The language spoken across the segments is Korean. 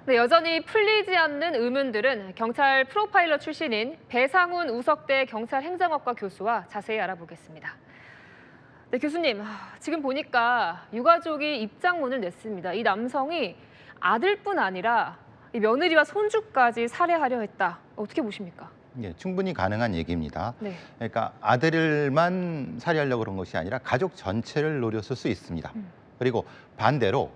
네, 여전히 풀리지 않는 의문들은 경찰 프로파일러 출신인 배상훈 우석대 경찰행정학과 교수와 자세히 알아보겠습니다. 네, 교수님, 지금 보니까 유가족이 입장문을 냈습니다. 이 남성이 아들뿐 아니라 이 며느리와 손주까지 살해하려 했다. 어떻게 보십니까? 예, 충분히 가능한 얘기입니다. 네. 그러니까 아들만 살해하려고 그런 것이 아니라 가족 전체를 노렸을 수 있습니다. 그리고 반대로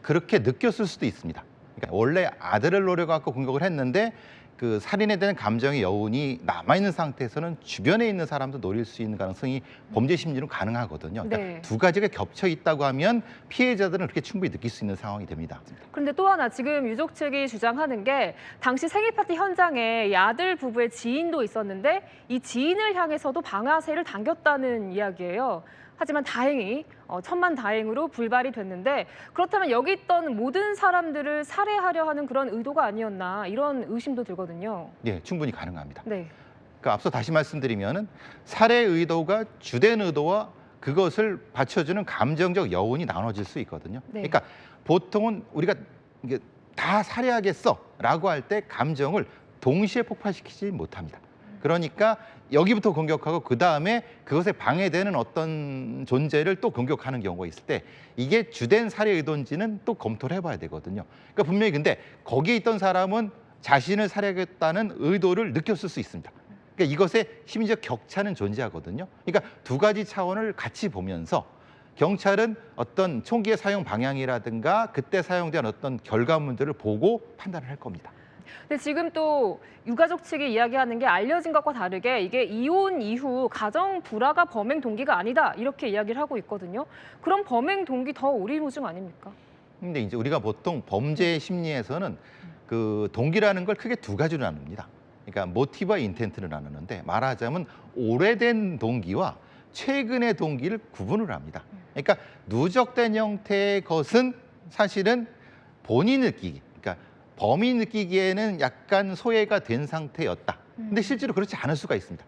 그렇게 느꼈을 수도 있습니다. 그러니까 원래 아들을 노려갖고 공격을 했는데 그 살인에 대한 감정의 여운이 남아있는 상태에서는 주변에 있는 사람도 노릴 수 있는 가능성이 범죄 심리로 가능하거든요. 그러니까 네. 두 가지가 겹쳐 있다고 하면 피해자들은 그렇게 충분히 느낄 수 있는 상황이 됩니다. 그런데 또 하나 지금 유족 측이 주장하는 게 당시 생일 파티 현장에 이 아들 부부의 지인도 있었는데 이 지인을 향해서도 방아쇠를 당겼다는 이야기예요. 하지만 다행히 천만다행으로 불발이 됐는데 그렇다면 여기 있던 모든 사람들을 살해하려 하는 그런 의도가 아니었나 이런 의심도 들거든요. 예, 충분히 가능합니다. 네. 그러니까 앞서 다시 말씀드리면은 살해 의도가 주된 의도와 그것을 받쳐주는 감정적 여운이 나눠질 수 있거든요. 네. 그러니까 보통은 우리가 이게 다 살해하겠어라고 할 때 감정을 동시에 폭발시키지 못합니다. 그러니까 여기부터 공격하고 그 다음에 그것에 방해되는 어떤 존재를 또 공격하는 경우가 있을 때 이게 주된 살해 의도인지는 또 검토를 해봐야 되거든요. 그러니까 분명히 근데 거기에 있던 사람은 자신을 살해하겠다는 의도를 느꼈을 수 있습니다. 그러니까 이것에 심리적 격차는 존재하거든요. 그러니까 두 가지 차원을 같이 보면서 경찰은 어떤 총기의 사용 방향이라든가 그때 사용된 어떤 결과물들을 보고 판단을 할 겁니다. 근데 지금 또 유가족 측이 이야기하는 게 알려진 것과 다르게 이게 이혼 이후 가정 불화가 범행 동기가 아니다 이렇게 이야기를 하고 있거든요. 그럼 범행 동기 더 오리무중 아닙니까? 근데 이제 우리가 보통 범죄 심리에서는 그 동기라는 걸 크게 두 가지로 나눕니다. 그러니까 모티브와 인텐트를 나누는데 말하자면 오래된 동기와 최근의 동기를 구분을 합니다. 그러니까 누적된 형태의 것은 사실은 본인이 느끼기, 그러니까 범인이 느끼기에는 약간 소외가 된 상태였다. 근데 실제로 그렇지 않을 수가 있습니다.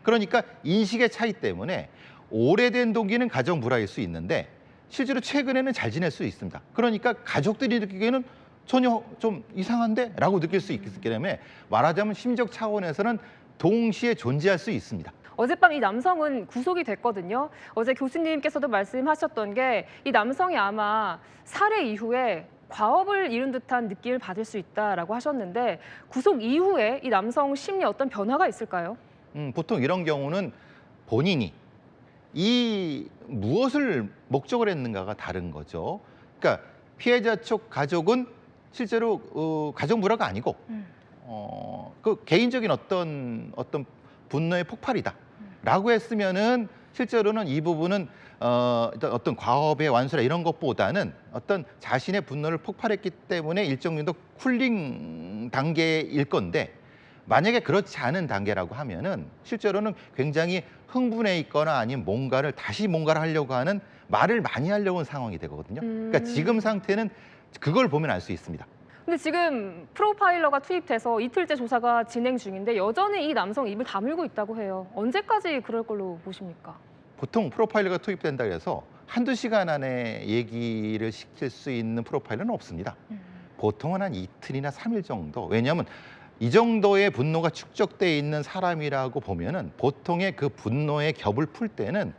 그러니까 인식의 차이 때문에 오래된 동기는 가정 불화일 수 있는데 실제로 최근에는 잘 지낼 수 있습니다. 그러니까 가족들이 느끼기에는 전혀 좀 이상한데? 라고 느낄 수 있기 때문에 말하자면 심리적 차원에서는 동시에 존재할 수 있습니다. 어젯밤 이 남성은 구속이 됐거든요. 어제 교수님께서도 말씀하셨던 게 이 남성이 아마 살해 이후에 과업을 이룬 듯한 느낌을 받을 수 있다라고 하셨는데 구속 이후에 이 남성 심리에 어떤 변화가 있을까요? 보통 이런 경우는 본인이 이 무엇을 목적으로 했는가가 다른 거죠. 그러니까 피해자 쪽 가족은 실제로 가정 불화가 아니고 그 개인적인 어떤 분노의 폭발이다라고 했으면은 실제로는 이 부분은 일단 어떤 과업의 완수나 이런 것보다는 어떤 자신의 분노를 폭발했기 때문에 일정 정도 쿨링 단계일 건데 만약에 그렇지 않은 단계라고 하면은 실제로는 굉장히 흥분해 있거나 아니면 다시 뭔가를 하려고 하는 말을 많이 하려고 하는 상황이 되거든요. 그러니까 지금 상태는 그걸 보면 알 수 있습니다. 근데 지금 프로파일러가 투입돼서 이틀째 조사가 진행 중인데 여전히 이 남성 입을 다물고 있다고 해요. 언제까지 그럴 걸로 보십니까? 보통 프로파일러가 투입된다 해서 한두 시간 안에 얘기를 시킬 수 있는 프로파일러는 없습니다. 보통은 한 이틀이나 3일 정도. 왜냐하면 이 정도의 분노가 축적돼 있는 사람이라고 보면은 보통의 그 분노의 겹을 풀 때는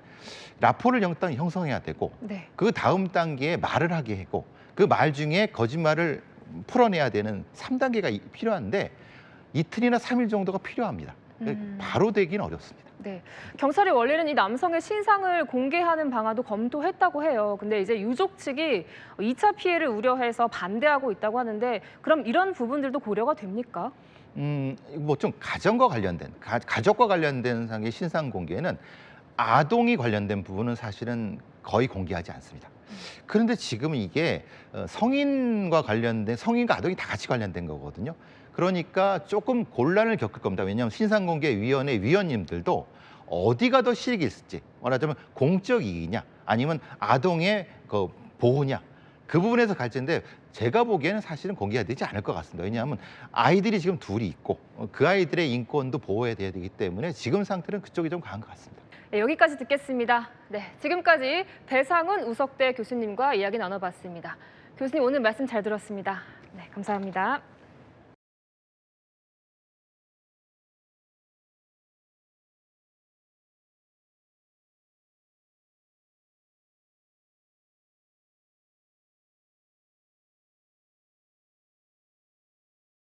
라포를 일단 형성해야 되고 네. 그 다음 단계에 말을 하게 하고 그 말 중에 거짓말을 풀어내야 되는 3단계가 필요한데 이틀이나 3일 정도가 필요합니다. 바로 되기는 어렵습니다. 네, 경찰이 원래는 이 남성의 신상을 공개하는 방안도 검토했다고 해요. 근데 이제 유족 측이 2차 피해를 우려해서 반대하고 있다고 하는데 그럼 이런 부분들도 고려가 됩니까? 뭐 좀 가정과 관련된 가족과 관련된 상의 신상 공개는 아동이 관련된 부분은 사실은 거의 공개하지 않습니다. 그런데 지금 이게 성인과 아동이 다 같이 관련된 거거든요. 그러니까 조금 곤란을 겪을 겁니다. 왜냐하면 신상공개위원회 위원님들도 어디가 더 실익이 있을지, 말하자면 공적 이익이냐 아니면 아동의 그 보호냐 그 부분에서 갈지인데 제가 보기에는 사실은 공개가 되지 않을 것 같습니다. 왜냐하면 아이들이 지금 둘이 있고 그 아이들의 인권도 보호해야 되기 때문에 지금 상태는 그쪽이 좀 강한 것 같습니다. 네, 여기까지 듣겠습니다. 네, 지금까지 배상훈 우석대 교수님과 이야기 나눠봤습니다. 교수님 오늘 말씀 잘 들었습니다. 네, 감사합니다.